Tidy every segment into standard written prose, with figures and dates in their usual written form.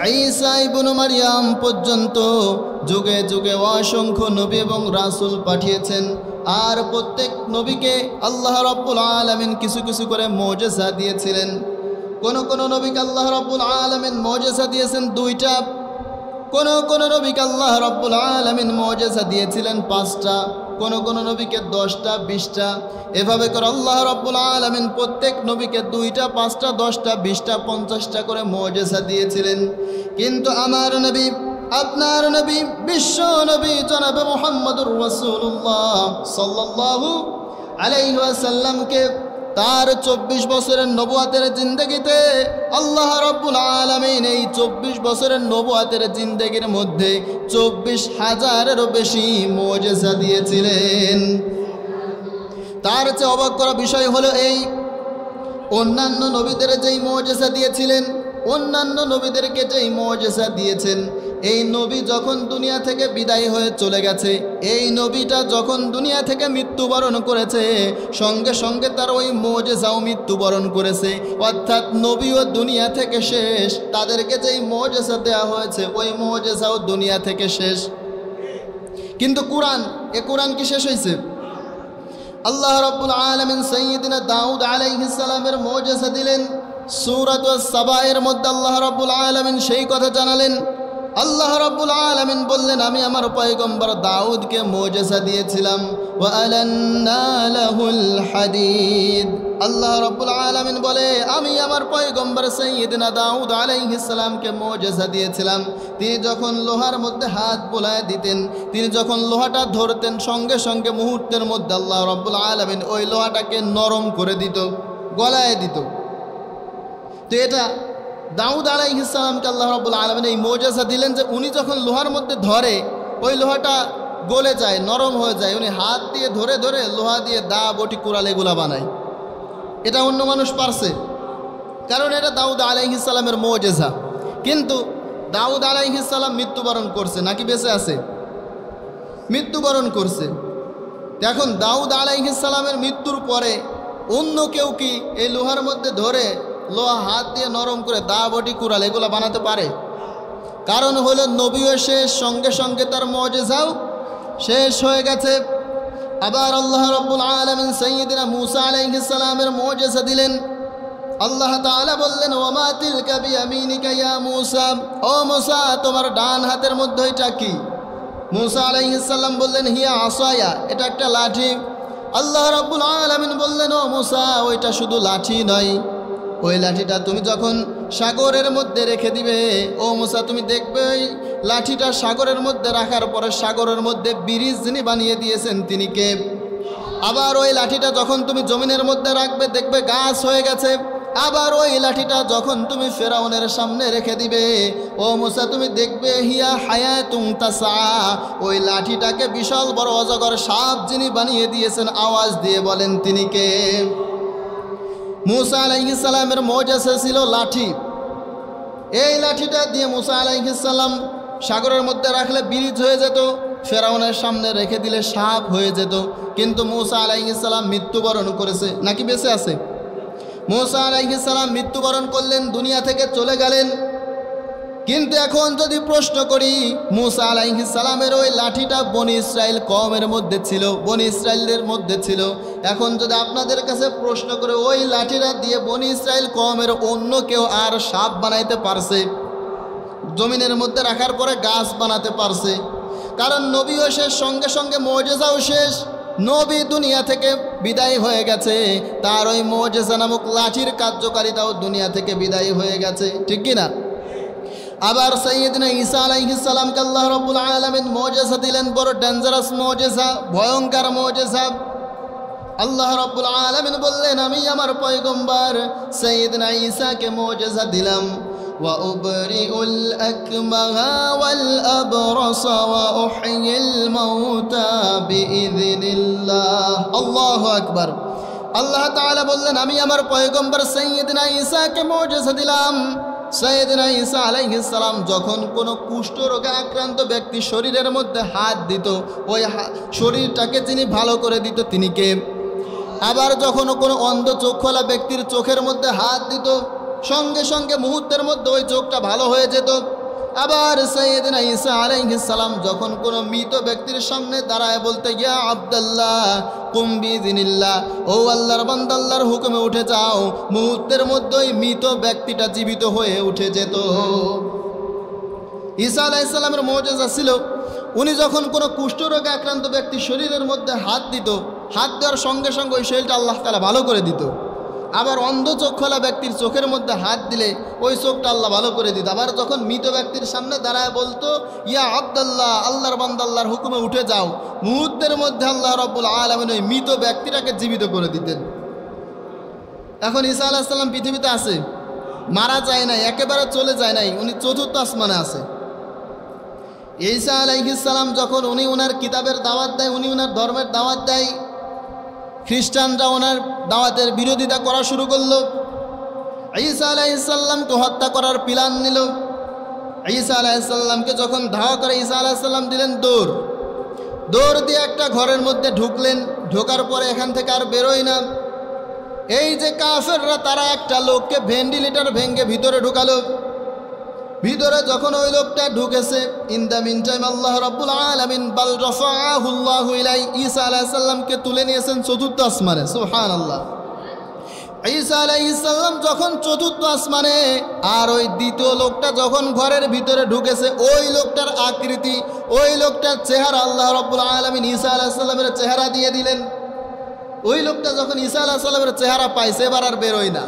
ঈসা ইবনে মারইয়াম পর্যন্ত যুগে যুগে অসংখ্য নবী এবং রাসূল পাঠিয়েছেন। আর প্রত্যেক নবীকে আল্লাহ রাব্বুল আলামিন কিছু কিছু করে মুজিজা দিয়েছিলেন। কোন কোন নবীকে আল্লাহ রাব্বুল আলামিন মুজিজা দিয়েছেন 2টা, কোন কোন নবীকে আল্লাহ রাব্বুল আলামিন মুজিজা দিয়েছিলেন 5টা, কোন কোন নবীকে 10টা 20টা। এভাবে করে আল্লাহ রাব্বুল আলামিন প্রত্যেক নবীকে 2টা 5টা 10টা 20টা 50টা করে মুজিজা দিয়েছিলেন। কিন্তু আমার নবী, আপনার নবী, বিশ্ব নবী জনাবে মুহাম্মদুর রাসূলুল্লাহ সাল্লাল্লাহু আলাইহি ওয়াসাল্লামকে তার 24 বছরের নবুয়াতের জিন্দেগিতে আল্লাহ রাব্বুল আলামিন এই 24 বছরের নবুয়াতের জিন্দেগির মধ্যে 24,000-এরও বেশি মুজিজা দিয়েছিলেন। তার চেয়ে অবাক করা বিষয় হলো এই, অন্যান্য নবীদের যেই মুজিজা দিয়েছিলেন, অন্যান্য নবীদেরকে যেই মুজিজা দিয়েছেন, এই নবী যখন দুনিয়া থেকে বিদায় হয়ে চলে গেছে, এই নবীটা যখন দুনিয়া থেকে মৃত্যুবরণ করেছে, সঙ্গে সঙ্গে তার ওই মুজিজাও মৃত্যুবরণ করেছে। অর্থাৎ নবীও দুনিয়া থেকে শেষ, তাদেরকে যেই মুজিজা দেওয়া হয়েছে ওই মুজিজাও দুনিয়া থেকে শেষ। কিন্তু কোরআন, এ কোরআন কি শেষ হয়েছে? আল্লাহ রাব্বুল আলামিন সাইয়্যিদিনা দাউদ আলাইহিস সালামের মুজিজা দিলেন। সূরাতুস সাবা-এর মধ্যে আল্লাহ রাব্বুল আলামিন সেই কথা জানালেন। আল্লাহ রাব্বুল আলামিন বললেন, আমি আমার পয়গম্বর দাউদকে মুজিজা দিয়েছিলাম। ওয়া আলান্না লাহুল হাদিদ। আল্লাহ রাব্বুল আলামিন বলে, আমি আমার পয়গম্বর সাইয়্যিদিনা দাউদ আলাইহিস সালামকে মুজিজা দিয়েছিলাম। তিনি যখন লোহার মধ্যে হাত বোলায় দিতেন, তিনি যখন লোহাটা ধরতেন, সঙ্গে সঙ্গে মুহূর্তের মধ্যে আল্লাহ রাব্বুল আলামিন ওই লোহাটাকে নরম করে দিত, গলায় দিত। তো এটা দাউদ আলাইহিস সালামকে আল্লাহ রাব্বুল আলামিন এই মুজিজা দিলেন যে উনি যখন লোহার মধ্যে ধরে ওই লোহাটা গলে যায়, নরম হয়ে যায়। উনি হাত দিয়ে ধরে ধরে লোহা দিয়ে দা বটি কুড়াল এগুলা বানায়। এটা অন্য মানুষ পারছে, কারণ এটা দাউদ আলাইহিস সালামের মুজিজা। কিন্তু দাউদ আলাইহিস সালাম মৃত্যুবরণ করছে নাকি বেঁচে আছে? মৃত্যুবরণ করছে। এখন দাউদ আলাইহিস সালামের মৃত্যুর পরে অন্য কেউ কি এই লোহার মধ্যে ধরে লোহা হাত দিয়ে নরম করে দা বটি কুড়াল এগুলো বানাতে পারে? কারণ হলো নবীও শেষ, সঙ্গে সঙ্গে তার মুজিজাও শেষ হয়ে গেছে। আবার আল্লাহ রাব্বুল আলামিন সাইয়্যিদিনা মূসা আলাইহিস সালামের মুজিজা দিলেন। আল্লাহ তাআলা বললেন, ওয়া মা তিলকা বিয়ামিনিকা ইয়া মূসা, ও মূসা তোমার ডান হাতের মধ্যে এটা কি? মূসা আলাইহিস সালাম বললেন, হিয়া আসায়া, এটা একটা লাঠি। আল্লাহ রাব্বুল আলামিন বললেন, ও মূসা ওইটা শুধু লাঠি নয়, ওই লাঠিটা তুমি যখন সাগরের মধ্যে রেখে দিবে, ও মূসা তুমি দেখবে ওই লাঠিটা সাগরের মধ্যে রাখার পরে সাগরের মধ্যে ব্রিজ যিনি বানিয়ে দিয়েছেন তিনি কে? আবার ওই লাঠিটা যখন তুমি জমিনের মধ্যে রাখবে দেখবে গাছ হয়ে গেছে। আবার ওই লাঠিটা যখন তুমি ফেরাউনের সামনে রেখে দিবে, ও মূসা তুমি দেখবে হিয়া হায়াতুন তাসা, ওই লাঠিটাকে বিশাল বড় অজগর সাপ যিনি বানিয়ে দিয়েছেন, আওয়াজ দিয়ে বলেন তিনি কে? মূসা আলাইহিস সালামের মুজিজা ছিল লাঠি। এই লাঠিটা দিয়ে মূসা আলাইহিস সালাম সাগরের মধ্যে রাখলে ব্রিজ হয়ে যেত, ফেরাউনের সামনে রেখে দিলে সাপ হয়ে যেত। কিন্তু মূসা আলাইহিস সালাম মৃত্যুবরণ করেছে নাকি বেঁচে আছে? মূসা আলাইহিস সালাম মৃত্যুবরণ করলেন, দুনিয়া থেকে চলে গেলেন। কিন্তু এখন যদি প্রশ্ন করি, মূসা আলাইহিস সালামের ওই লাঠিটা বনি ইসরাইল কওমের মধ্যে ছিল, বনি ইসরাইলের মধ্যে ছিল। এখন যদি আপনাদের কাছে প্রশ্ন করে ওই লাঠিটা দিয়ে বনি ইসরাইল কওমের অন্য কেউ আর সাপ বানাইতে পারছে? জমিনের মধ্যে রাখার পরে গাছ বানাতে পারছে? কারণ নবীও শেষ, সঙ্গে সঙ্গে মুজিজাও শেষ। নবী দুনিয়া থেকে বিদায় হয়ে গেছে, তার ওই মুজিজা নামক লাঠির কার্যকারিতাও দুনিয়া থেকে বিদায় হয়ে গেছে, ঠিক কিনা? আবার সাইয়্যিদিনা ঈসা আলাইহিস সালামকে আল্লাহ রাব্বুল আলামিন মুজিজা দিলেন, বড় ডেঞ্জারাস মুজিজা, ভয়ঙ্কর মুজিজা। আল্লাহ রাব্বুল আলামিন বললেন, আমি আমার পয়গম্বর সাইয়্যিদিনা ঈসাকে মুজিজা দিলাম। ওয়া উবরিউল আকমাহা ওয়াল আবরাসা ওয়া উহয়িল মাউতা বিইযনিল্লাহ। আল্লাহু আকবার। আল্লাহ তাআলা বললেন, আমি আমার পয়গম্বর সাইয়্যিদিনা ঈসাকে মুজিজা দিলাম। সাইয়্যিদিনা ঈসা আলাইহিস সালাম যখন কোনো কুষ্ঠ রোগে আক্রান্ত ব্যক্তি শরীরের মধ্যে হাত দিত, ওই শরীরটাকে যিনি ভালো করে দিত তিনি কে? আবার যখন কোনো অন্ধ চোখওয়ালা ব্যক্তির চোখের মধ্যে হাত দিত, সঙ্গে সঙ্গে মুহূর্তের মধ্যে ওই চোখটা ভালো হয়ে যেত। আবার সাইয়েদনা ঈসা আলাইহিস সালাম যখন কোনো মৃত ব্যক্তির সামনে দাঁড়ায় বলতে, ইয়া আব্দুল্লাহ কুম বিইذনিল্লাহ, ও আল্লাহর বান্দা আল্লাহর হুকুমে উঠে যাও, মুহূর্তের মধ্যেই মৃত ব্যক্তিটা জীবিত হয়ে উঠে যেত। ঈসা আলাইহিস সালামের মুজিজা ছিল, উনি যখন কোনো কুষ্ঠরোগে আক্রান্ত ব্যক্তির শরীরের মধ্যে হাত দিত, হাত দেওয়ার সঙ্গে সঙ্গে ওই শরীরটা আল্লাহ তাআলা ভালো করে দিত। আবার অন্ধ চক্ষলা ব্যক্তির চোখের মধ্যে হাত দিলে ওই চোখটা আল্লাহ ভালো করে দিত। আবার যখন মৃত ব্যক্তির সামনে দাঁড়ায় বলতো, ইয়া আব্দুল্লাহ আল্লাহর বান্দা আল্লাহর হুকুমে উঠে যাও, মুহূর্তের মধ্যে আল্লাহ রাব্বুল আলামিন ওই মৃত ব্যক্তিটাকে জীবিত করে দিতেন। এখন ঈসা আলাইহিস সালাম পৃথিবীতে আছে, মারা যায় নাই, একেবারে চলে যায় নাই, উনি চতুর্থ আসমানে আছে। ঈসা আলাইহিস সালাম যখন উনি ওনার কিতাবের দাওয়াত দেয়, উনি ওনার ধর্মের দাওয়াত দেয়, খ্রিস্টানরা ওনার দাওয়াতের বিরোধিতা করা শুরু করলো। ঈসা আলাইহিস সালামকে হত্যা করার প্ল্যান নিল। ঈসা আলাইহিস সালামকে যখন ধাওয়া করে, ঈসা আলাইহিস সালাম দিলেন দৌড় দিয়ে একটা ঘরের মধ্যে ঢুকলেন। ঢোকার পরে এখান থেকে আর বেরোয় না। এই যে কাফেররা, তারা একটা লোককে ভেন্টিলেটর ভেঙে ভিতরে ঢুকালো। ভিতরে যখন ওই লোকটা ঢুকেছে, ইন দ্য মিন টাইম আল্লাহ রাব্বুল আলামিন বাল রাফাআহুল্লাহু ইলাই, ঈসা আলাইহিস সালামকে তুলে নিয়েছেন চতুর্থ আসমানে। সুবহানাল্লাহ। ঈসা আলাইহিস সালাম যখন চতুর্থ আসমানে, আর ওই দ্বিতীয় লোকটা যখন ঘরের ভিতরে ঢুকেছে, ওই লোকটার আকৃতি, ওই লোকটার চেহারা আল্লাহ রাব্বুল আলামিন ঈসা আলাইহিস সালামের চেহারা দিয়ে দিলেন। ওই লোকটা যখন ঈসা আলাইহিস সালামের চেহারা পাইছে, এবার আর বেরোয় না।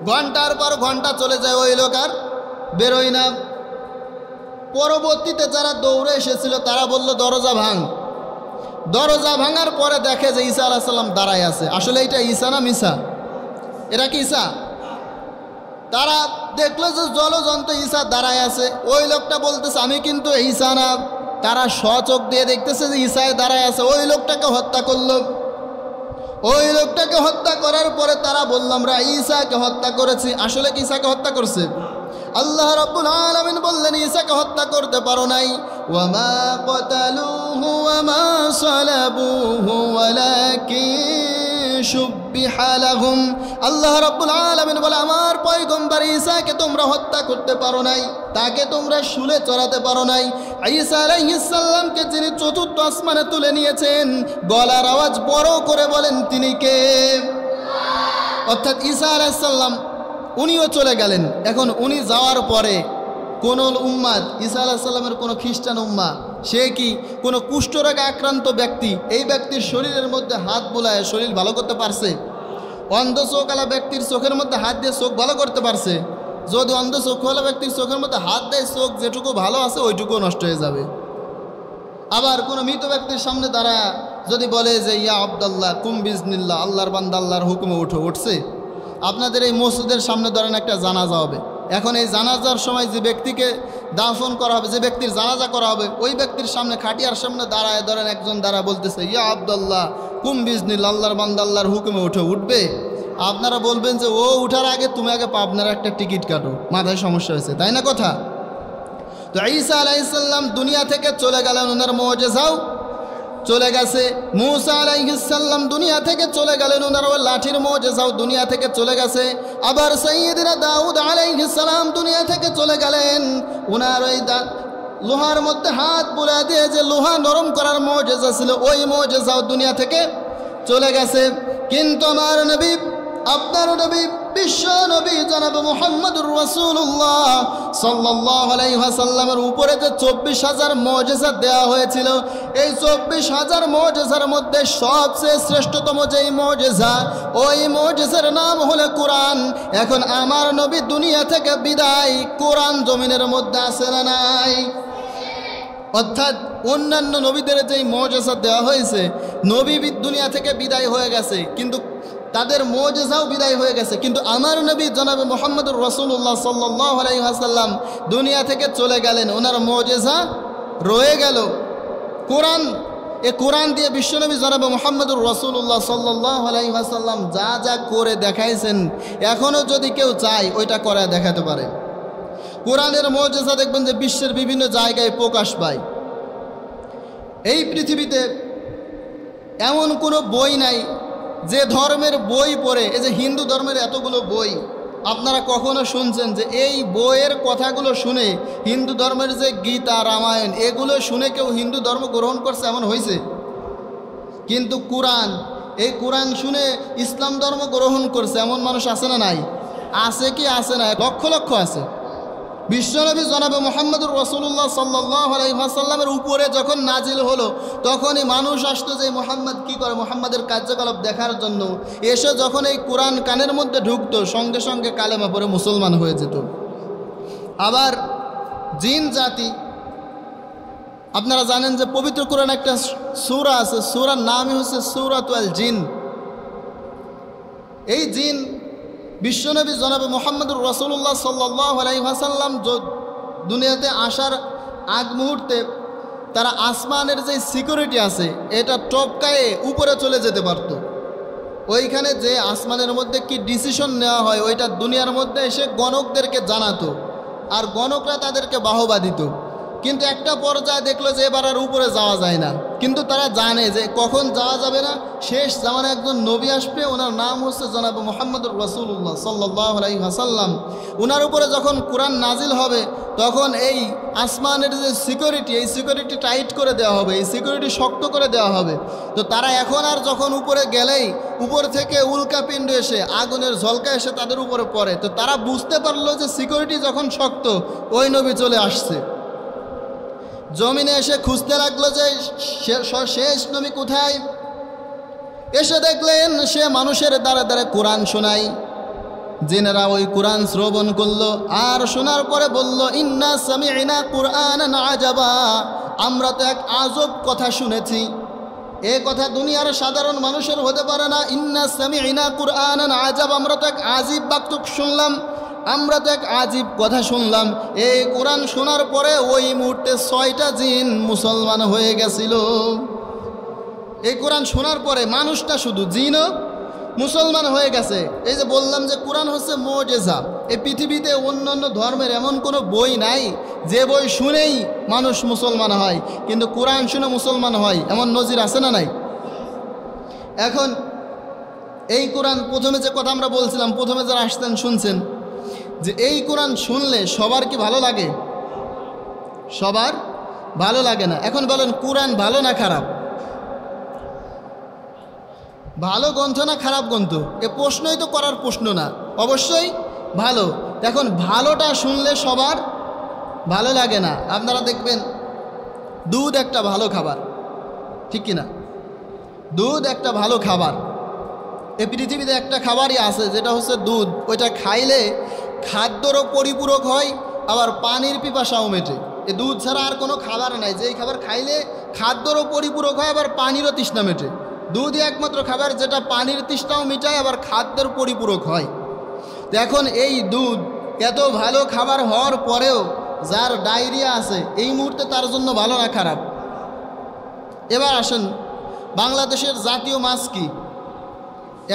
ঘন্টার পর ঘন্টা চলে যায়, ওই লোক আর বেরোয় না। পরবর্তীতে যারা দৌড়ে এসেছিল তারা বলল, দরজা ভাঙ। দরজা ভাঙার পরে দেখে যে ঈসা আলাইহিস সালাম দাঁড়ায় আছে। আসলে এটা ঈসা না মিসা? এরা কি ঈসা? তারা দেখলো যে জলজন্ত ঈসা দাঁড়ায় আছে। ওই লোকটা বলতেছে, আমি কিন্তু ঈসা না। তারা স্বচোখ দিয়ে দেখতেছে যে ঈসায় দাঁড়ায় আছে। ওই লোকটাকে হত্যা করলো। ওই লোকটাকে হত্যা করার পরে তারা বলল, আমরা ঈসাকে হত্যা করেছি। আসলে কি ঈসাকে হত্যা করছে? আল্লাহ রাব্বুল আলামিন বললেন, ঈসাকে হত্যা করতে পারো নাই। ওয়ামা ক্বাতালুহু ওয়ামা সালাবুহু ওয়ালাকিন শুববিহা লাহুম। আল্লাহ রাব্বুল আলামিন বলে, আমার পয়গম্বর ঈসাকে তোমরা হত্যা করতে পারো নাই, তাকে তোমরা শুলে চড়াতে পারো নাই। ঈসা আলাইহিস সালামকে যিনি চতুর্থ আসমানে তুলে নিয়েছেন, গলার আওয়াজ বড় করে বলেন, তিনি কে? অর্থাৎ ঈসা আলাইহিস সালাম উনিও চলে গেলেন। এখন উনি যাওয়ার পরে কোন উম্মাদ, ঈসা আলাইহিস সালামের কোনো খ্রিস্টান উম্মা, সে কি কোনো কুষ্ঠরোগে আক্রান্ত ব্যক্তি, এই ব্যক্তির শরীরের মধ্যে হাত বুলায় শরীর ভালো করতে পারছে? অন্ধ চোখওয়ালা ব্যক্তির চোখের মধ্যে হাত দিয়ে চোখ ভালো করতে পারছে? যদি অন্ধ চোখওয়ালা ব্যক্তির চোখের মধ্যে হাত দেয়, চোখ যেটুকু ভালো আছে ওইটুকু নষ্ট হয়ে যাবে। আবার কোনো মৃত ব্যক্তির সামনে দাঁড়ায় যদি বলে যে, ইয়া আব্দুল্লাহ কুম বিইذনিল্লাহ, আল্লাহর বান্দা আল্লাহর হুকুমে উঠছে। আপনাদের এই মসজিদের সামনে ধরেন একটা জানাজা হবে। এখন এই জানাজার সময় যে ব্যক্তিকে দাফন করা হবে, যে ব্যক্তির জানাজা করা হবে, ওই ব্যক্তির সামনে খাটিয়ার সামনে দাঁড়ায় ধরেন একজন বলতেছে, ইয়া আব্দুল্লাহ কুম বিইذনিল্লাহ, আল্লাহর বান্দা আল্লাহর হুকুমে উঠবে। আপনারা বলবেন যে, ও উঠার আগে তুমি আগে পাবনার একটা টিকিট কাটো, মাথায় সমস্যা হয়েছে, তাই না কথা? তো ঈসা আলাইহিস সালাম দুনিয়া থেকে চলে গেলেন, ওনার মুজিজাও চলে গেছে। মূসা আলাইহিস সালাম দুনিয়া থেকে চলে গেলেন, ওনার ওই লাঠির মুজিজাও দুনিয়া থেকে চলে গেছে। আবার সাইয়্যিদনা দাউদ আলাইহিস সালাম দুনিয়া থেকে চলে গেলেন, ওনার ওই লোহার মধ্যে হাত বুলা দিয়ে যে লোহা নরম করার মুজিজা ছিল, ওই মুজিজাও দুনিয়া থেকে চলে গেছে। কিন্তু আমার নবী, আপনার নবী, বিশ্ব নবী জনাব মুহাম্মদুর রাসূলুল্লাহ সাল্লাল্লাহু আলাইহি ওয়াসাল্লামের উপরে যে 24,000 মুজিজা দেওয়া হয়েছিল, এই 24,000 মুজিজার মধ্যে সবচেয়ে শ্রেষ্ঠতম যেই মুজিজা, ওই মুজিজার নাম হলো কোরআন। এখন আমার নবী দুনিয়া থেকে বিদায়, কোরআন জমিনের মধ্যে আছে না নাই? অর্থাৎ অন্যান্য নবীদের যেই মুজিজা দেওয়া হয়েছে, নবী দুনিয়া থেকে বিদায় হয়ে গেছে, কিন্তু তাদের মুজিজাও বিদায় হয়ে গেছে, কিন্তু আমার নবী জনাবে মুহাম্মদুর রাসূলুল্লাহ সাল্লাল্লাহু আলাইহি ওয়াসাল্লাম দুনিয়া থেকে চলে গেলেন, ওনার মুজিজা রয়ে গেল। কোরআন, এ কোরআন দিয়ে বিশ্বনবী জনাবে মুহাম্মদুর রাসূলুল্লাহ সাল্লাল্লাহু আলাইহি ওয়াসাল্লাম যা যা করে দেখাইছেন, এখনও যদি কেউ চায় ওইটা করে দেখাতে পারে। কোরআনের মুজিজা দেখবেন যে বিশ্বের বিভিন্ন জায়গায় প্রকাশ পায়। এই পৃথিবীতে এমন কোনো বই নাই যে ধর্মের বই পড়ে, এই যে হিন্দু ধর্মের এতগুলো বই, আপনারা কখনো শুনছেন যে এই বইয়ের কথাগুলো শুনে হিন্দু ধর্মের যে গীতা রামায়ণ এগুলো শুনে কেউ হিন্দু ধর্ম গ্রহণ করছে এমন হয়েছে? কিন্তু কোরআন, এই কোরআন শুনে ইসলাম ধর্ম গ্রহণ করছে এমন মানুষ আছে না নাই? আছে কি আছে না? লক্ষ লক্ষ আছে। বিশ্বনবী জনাবে মুহাম্মদুর রাসূলুল্লাহ সাল্লাল্লাহু আলাইহি ওয়াসাল্লামের উপরে যখন নাজিল হলো তখনই মানুষ আসতো যে মুহাম্মদ কি করে, মুহাম্মাদের কার্যকলাপ দেখার জন্য। এসে যখন এই কোরআন কানের মধ্যে ঢুকতো সঙ্গে সঙ্গে কালেমা পড়ে মুসলমান হয়ে যেত। আবার জিন জাতি, আপনারা জানেন যে পবিত্র কোরআন একটা সূরা আছে, সূরার নামই হচ্ছে সূরাতুল জিন। এই জিন বিশ্বনবী জনাবে মুহাম্মদুর রাসূলুল্লাহ সাল্লাল্লাহু আলাইহি ওয়াসাল্লাম দুনিয়াতে আসার আগ মুহূর্তে তারা আসমানের যে সিকিউরিটি আছে এটা টপকায়ে উপরে চলে যেতে পারত। ওইখানে যে আসমানের মধ্যে কি ডিসিশন নেওয়া হয় ওইটা দুনিয়ার মধ্যে এসে গণকদেরকে জানাতো, আর গণকরা তাদেরকে বাহবা দিত। কিন্তু একটা পর্যায়ে দেখলো যে এবার আর উপরে যাওয়া যায় না, কিন্তু তারা জানে যে কখন যাওয়া যাবে না, শেষ জামানে একজন নবী আসবে, ওনার নাম হচ্ছে জনাব মুহাম্মদুর রাসূলুল্লাহ সাল্লাল্লাহু আলাইহি ওয়াসাল্লাম। ওনার উপরে যখন কোরআন নাজিল হবে তখন এই আসমানের যে সিকিউরিটি, এই সিকিউরিটি টাইট করে দেওয়া হবে, এই সিকিউরিটি শক্ত করে দেওয়া হবে। তো তারা এখন আর যখন উপরে গেলেই উপর থেকে উল্কাপিণ্ড এসে আগুনের ঝলকা এসে তাদের উপরে পড়ে। তো তারা বুঝতে পারলো যে সিকিউরিটি যখন শক্ত ওই নবী চলে আসছে। জমিনে এসে খুঁজতে লাগলো যে শেষ নবী কোথায়। এসে দেখলেন সে মানুষের দ্বারা দ্বারা কোরআন শোনায়। জিনেরা ওই কোরআন শ্রবণ করলো আর শোনার পরে বলল, ইন্না সামি'না কুরআনান আজাবা, আমরা তো এক আজব কথা শুনেছি। এ কথা দুনিয়ার সাধারণ মানুষের হতে পারে না। ইন্না সামি'না কুরআনান আজাব, আমরা তো এক আজীব বাক্য শুনলাম, আমরা তো এক আজীব কথা শুনলাম। এই কোরআন শোনার পরে ওই মুহূর্তে 6টা জিন মুসলমান হয়ে গেছিল। এই কোরআন শোনার পরে মানুষটা শুধু, জিনও মুসলমান হয়ে গেছে। এই যে বললাম যে কোরআন হচ্ছে মুজিজা। এই পৃথিবীতে অন্য অন্য ধর্মের এমন কোনো বই নাই যে বই শুনেই মানুষ মুসলমান হয়, কিন্তু কোরআন শুনে মুসলমান হয় এমন নজির আছে না নাই? এখন এই কোরআন প্রথমে যে কথা আমরা বলছিলাম, প্রথমে যারা আসতেন শুনছেন যে এই কোরআন শুনলে সবার কি ভালো লাগে? সবার ভালো লাগে না। এখন বলেন কোরআন ভালো না খারাপ? ভালো গ্রন্থ না খারাপ গ্রন্থ? এ প্রশ্নই তো করার প্রশ্ন না, অবশ্যই ভালো। এখন ভালোটা শুনলে সবার ভালো লাগে না। আপনারা দেখবেন দুধ একটা ভালো খাবার, ঠিক কিনা? দুধ একটা ভালো খাবার। এই পৃথিবীতে একটা খাবারই আছে যেটা হচ্ছে দুধ। ওইটা খাইলে খাদ্যরও পরিপূরক হয়, আবার পানির পিপাসাও মেটে। এ দুধ ছাড়া আর কোনো খাবার নাই যেই খাবার খাইলে খাদ্যরও পরিপূরক হয় আবার পানিরও তৃষ্ণা মেটে। দুধই একমাত্র খাবার যেটা পানির তৃষ্ণাও মিটায় আবার খাদ্যের পরিপূরক হয়। তো এখন এই দুধ এত ভালো খাবার হওয়ার পরেও যার ডায়রিয়া আছে এই মুহূর্তে তার জন্য ভালো না খারাপ? এবার আসেন, বাংলাদেশের জাতীয় মাছ কি?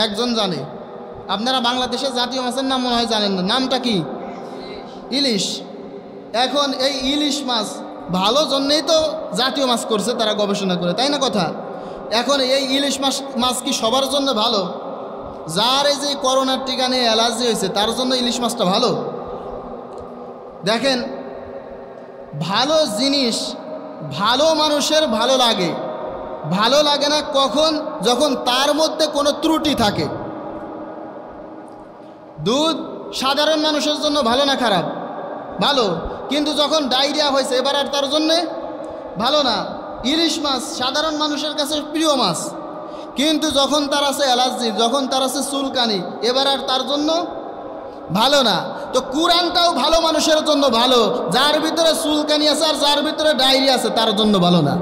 একজন জানে? আপনারা বাংলাদেশের জাতীয় মাছের নাম মনে হয় জানেন না। নামটা কি? ইলিশ। এখন এই ইলিশ মাছ ভালো জন্যেই তো জাতীয় মাছ করছে তারা গবেষণা করে, তাই না কথা? এখন এই ইলিশ মাছ কি সবার জন্য ভালো? যার এই যে করোনার টিকা নিয়ে অ্যালার্জি হয়েছে তার জন্য ইলিশ মাছটা ভালো? দেখেন, ভালো জিনিস ভালো মানুষের ভালো লাগে। ভালো লাগে না কখন? যখন তার মধ্যে কোনো ত্রুটি থাকে। দুধ সাধারণ মানুষের জন্য ভালো না খারাপ? ভালো। কিন্তু যখন ডায়রিয়া হয়েছে এবার আর তার জন্যে ভালো না। ইলিশ মাছ সাধারণ মানুষের কাছে প্রিয় মাছ, কিন্তু যখন তার আছে অ্যালার্জি, যখন তার আছে চুলকানি, এবার আর তার জন্য ভালো না। তো কোরআনটাও ভালো মানুষের জন্য ভালো, যার ভিতরে চুলকানি আছে আর যার ভিতরে ডায়রিয়া আছে তার জন্য ভালো না।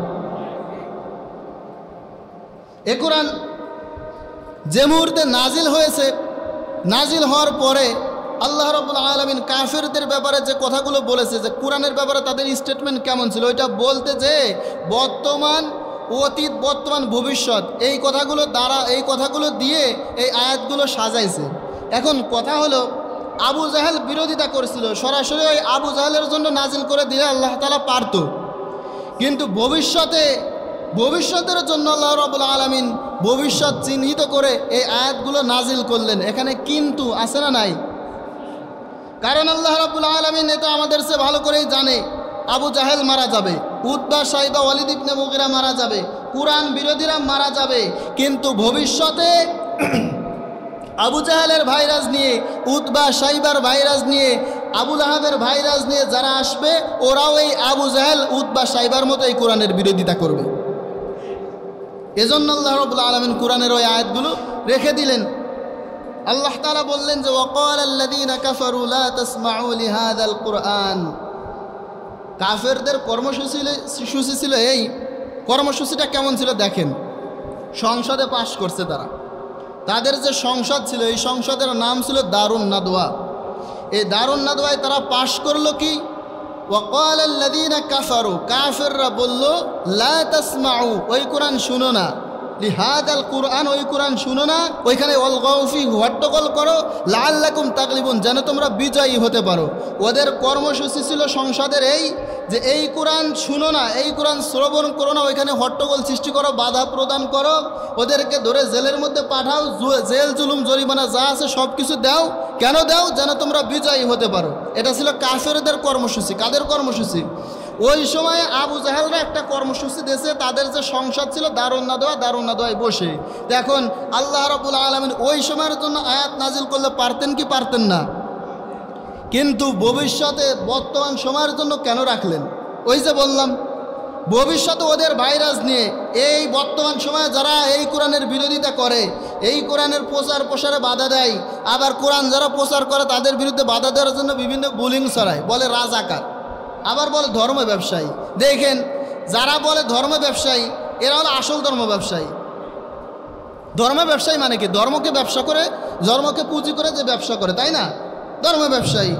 এ কোরআন যে মুহূর্তে নাজিল হয়েছে, নাজিল হওয়ার পরে আল্লাহ রাব্বুল আলামিন কাফেরদের ব্যাপারে যে কথাগুলো বলেছে, যে কোরআনের ব্যাপারে তাদের স্টেটমেন্ট কেমন ছিল, ওইটা বলতে যে বর্তমান, অতীত, বর্তমান, ভবিষ্যৎ এই কথাগুলো দ্বারা, এই কথাগুলো দিয়ে এই আয়াতগুলো সাজাইছে। এখন কথা হলো, আবু জাহেল বিরোধিতা করেছিল, সরাসরি ওই আবু জাহেলের জন্য নাজিল করে দিলে আল্লাহ তাআলা পারত, কিন্তু ভবিষ্যতের জন্য আল্লাহ রাব্বুল আলামিন ভবিষ্যৎ চিহ্নিত করে এই আয়াতগুলো নাজিল করলেন। এখানে কিন্তু আছে না নাই? কারণ আল্লাহ রাব্বুল আলামিন এটা আমাদের চেয়ে ভালো করেই জানে আবু জাহেল মারা যাবে, উতবা সাইবা ওয়ালিদ ইবনে মুগিরা মারা যাবে, কুরআন বিরোধীরা মারা যাবে, কিন্তু ভবিষ্যতে আবু জাহেলের ভাইরাস নিয়ে, উতবা সাইবার ভাইরাস নিয়ে, আবু লাহাবের ভাইরাস নিয়ে যারা আসবে ওরাও এই আবু জাহেল উতবা সাইবার মতো এই কোরআনের বিরোধিতা করবে। এজন্য আল্লাহ রাব্বুল আলামিন কোরআনের ওই আয়াতগুলো রেখে দিলেন। আল্লাহ তাআলা বললেন যে ওয়াকাল আল্লাযীনা কাফারু লা তাসমাউ লিহাযাল কুরআন। কাফেরদের কর্মসূচি ছিল এই, কর্মসূচিটা কেমন ছিল দেখেন। সংসদে পাশ করছে তারা, তাদের যে সংসদ ছিল এই সংসদের নাম ছিল দারুন নাদওয়া। এই দারুন নাদওয়ায় তারা পাশ করলো কি, ওয়াকাল আল্লাযীনা কাফারু, কাফেররা বলল লা তাসমাউ, ওই কোরআন শুনো না, লিহাযাল কুরআন, ওই কোরআন শুনো না, ওইখানে অলগাউ ফি, হট্টগোল করো, লাআল্লাকুম তাগলিবুন, যেন তোমরা বিজয়ী হতে পারো। ওদের কর্মসূচি ছিল সংসদের এই যে এই কোরআন শুনো না, এই কোরআন শ্রবণ করো না, ওইখানে হট্টগোল সৃষ্টি করো, বাধা প্রদান করো, ওদেরকে ধরে জেলের মধ্যে পাঠাও, জেল জুলুম জরিমানা যা আছে সব কিছু দাও। কেন দাও? যেন তোমরা বিজয়ী হতে পারো। এটা ছিল কাফেরদের কর্মসূচি। কাদের কর্মসূচি? ওই সময়ে আবু জাহেলরা একটা কর্মসূচি দিয়েছে, তাদের যে সংসদ ছিল দারুন নাদওয়া, দারুন নাদওয়ায় বসে। দেখুন আল্লাহ রাব্বুল আলামিন ওই সময়ের জন্য আয়াত নাজিল করলে পারতেন কি পারতেন না? কিন্তু ভবিষ্যতে বর্তমান সময়ের জন্য কেন রাখলেন? ওই যে বললাম ভবিষ্যতে ওদের ভাইরাস নিয়ে এই বর্তমান সময়ে যারা এই কোরআনের বিরোধিতা করে, এই কোরআনের প্রচার প্রসারে বাধা দেয়, আবার কোরআন যারা প্রচার করে তাদের বিরুদ্ধে বাধা দেওয়ার জন্য বিভিন্ন বুলিং ছড়ায়, বলে রাজাকার, আবার বলে ধর্ম ব্যবসায়ী। দেখেন যারা বলে ধর্ম ব্যবসায়ী এরা হলো আসল ধর্ম ব্যবসায়ী। ধর্ম ব্যবসায়ী মানে কি? ধর্মকে ব্যবসা করে, ধর্মকে পুঁজি করে যে ব্যবসা করে, তাই না? ধর্ম ব্যবসায়ী।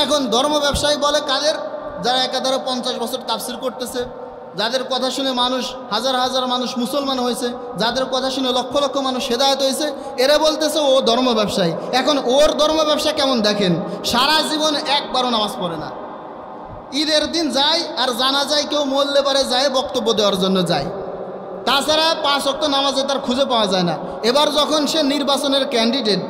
এখন ধর্ম ব্যবসায়ী বলে কাদের? যারা একাধারে 50 বছর তাফসির করতেছে, যাদের কথা শুনে মানুষ হাজার হাজার মানুষ মুসলমান হয়েছে, যাদের কথা শুনে লক্ষ লক্ষ মানুষ হেদায়েত হয়েছে, এরা বলতেছে ও ধর্ম ব্যবসায়ী। এখন ওর ধর্ম ব্যবসা কেমন দেখেন, সারা জীবন একবারও নামাজ পড়ে না, ঈদের দিন যায় আর জানা যায় কেউ মরলে পারে যায় বক্তব্য দেওয়ার জন্য যায়, তাছাড়া 5 ওয়াক্ত নামাজে তার খুঁজে পাওয়া যায় না। এবার যখন সে নির্বাচনের ক্যান্ডিডেট,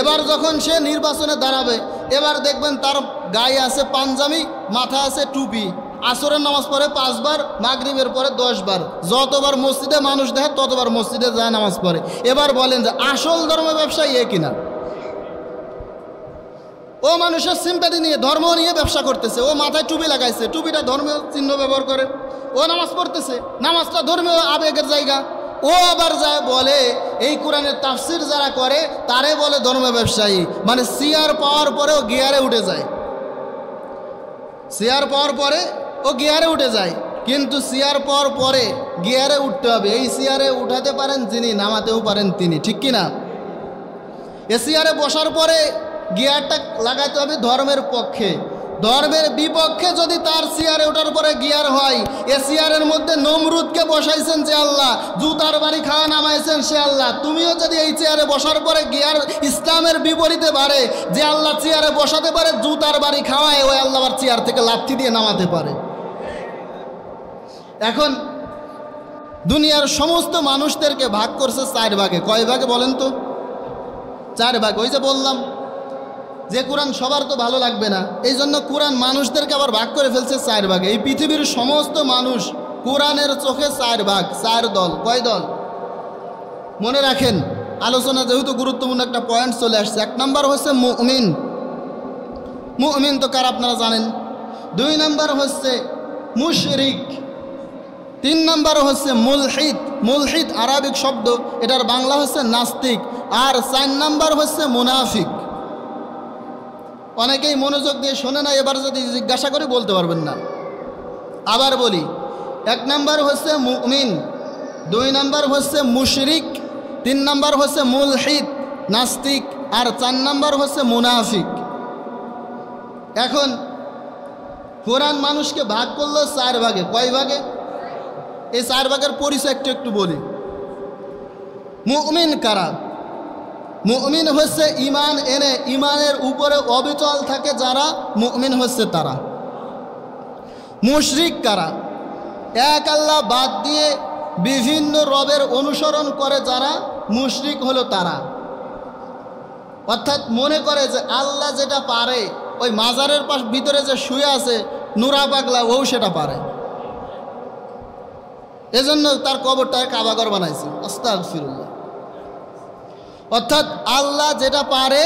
এবার যখন সে নির্বাচনে দাঁড়াবে, এবার দেখবেন তার গায়ে আছে পাঞ্জাবি, মাথা আছে টুপি, আসরের নামাজ পড়ে 5 বার, মাগরিবের পরে 10 বার, যতবার মসজিদে মানুষ দেখে ততবার মসজিদে যায় নামাজ পড়ে। এবার বলেন যে আসল ধর্ম ব্যবসায়ী এ কিনা? ও মানুষের সিম্প্যাথি নিয়ে ধর্ম নিয়ে ব্যবসা করতেছে, ও মাথায় টুপি লাগাইছে, টুপিটা ধর্মীয় চিহ্ন ব্যবহার করে, ও নামাজ পড়তেছে, নামাজটা ধর্মীয় আবেগের জায়গা। ও আবার যায় বলে এই কোরআনের তাফসির যারা করে তারে বলে ধর্ম ব্যবসায়ী। মানে সিয়ার পাওয়ার পরে ও গিয়ারে উঠে যায়, সিয়ার পাওয়ার পরে ও গিয়ারে উঠে যায়। কিন্তু সিয়ার পাওয়ার পরে গিয়ারে উঠতে হবে, এই সিয়ারে উঠাতে পারেন যিনি, নামাতেও পারেন তিনি, ঠিক কিনা? এ সিয়ারে বসার পরে গিয়ারটা লাগাইতে হবে ধর্মের পক্ষে। ধর্মের বিপক্ষে যদি তার চেয়ারে ওঠার পরে গিয়ার হয়, এ চেয়ারের মধ্যে নমরুদকে বসাইছেন যে আল্লাহ, জুতার বাড়ি খাওয়া নামাইছেন সে আল্লাহ। তুমিও যদি এই চেয়ারে বসার পরে গিয়ার ইসলামের বিপরীতে বাড়ে, যে আল্লাহ চেয়ারে বসাতে পারে জুতার বাড়ি খাওয়ায়, ওই আল্লাহ আবার চেয়ার থেকে লাথি দিয়ে নামাতে পারে। এখন দুনিয়ার সমস্ত মানুষদেরকে ভাগ করছে 4 ভাগে। কয় ভাগে বলেন তো? 4 ভাগ। ওই যে বললাম যে কোরআন সবার তো ভালো লাগবে না, এই জন্য কোরআন মানুষদেরকে আবার ভাগ করে ফেলছে 4 ভাগে। এই পৃথিবীর সমস্ত মানুষ কোরআনের চোখে 4 ভাগ, 4 দল। কয় দল? মনে রাখেন, আলোচনা যেহেতু গুরুত্বপূর্ণ একটা পয়েন্ট চলে আসছে। 1 নাম্বার হচ্ছে মুমিন। মুমিন তো কার আপনারা জানেন। 2 নাম্বার হচ্ছে মুশরিক। 3 নাম্বার হচ্ছে মুলহিদ। মুলহিদ আরবিক শব্দ, এটার বাংলা হচ্ছে নাস্তিক। আর 4 নাম্বার হচ্ছে মুনাফিক। অনেকেই মনোযোগ দিয়ে শোনে না, এবার যদি জিজ্ঞাসা করে বলতে পারবেন না। আবার বলি, 1 নাম্বার হচ্ছে মুমিন, 2 নাম্বার হচ্ছে মুশরিক, 3 নাম্বার হচ্ছে মুলহিদ নাস্তিক, আর 4 নাম্বার হচ্ছে মুনাফিক। এখন কোরআন মানুষকে ভাগ করলো 4 ভাগে। কয় ভাগে? এই 4 ভাগের পরিচয় একটু বলি। মুমিন কারা? মুমিন হচ্ছে ঈমান এনে ঈমানের উপরে অবিচল থাকে যারা, মুমিন হচ্ছে তারা। মুশরিক কারা? এক আল্লাহ বাদ দিয়ে বিভিন্ন রবের অনুসরণ করে যারা, মুশরিক হলো তারা। অর্থাৎ মনে করে যে আল্লাহ যেটা পারে ওই মাজারের পাশ ভিতরে যে শুয়ে আছে নুরা পাগলা ও সেটা পারে, এজন্য তার কবরটাকে কাবাঘর বানাইছে। আস্তাগফিরুল্লাহ। অর্থাৎ আল্লাহ যেটা পারে,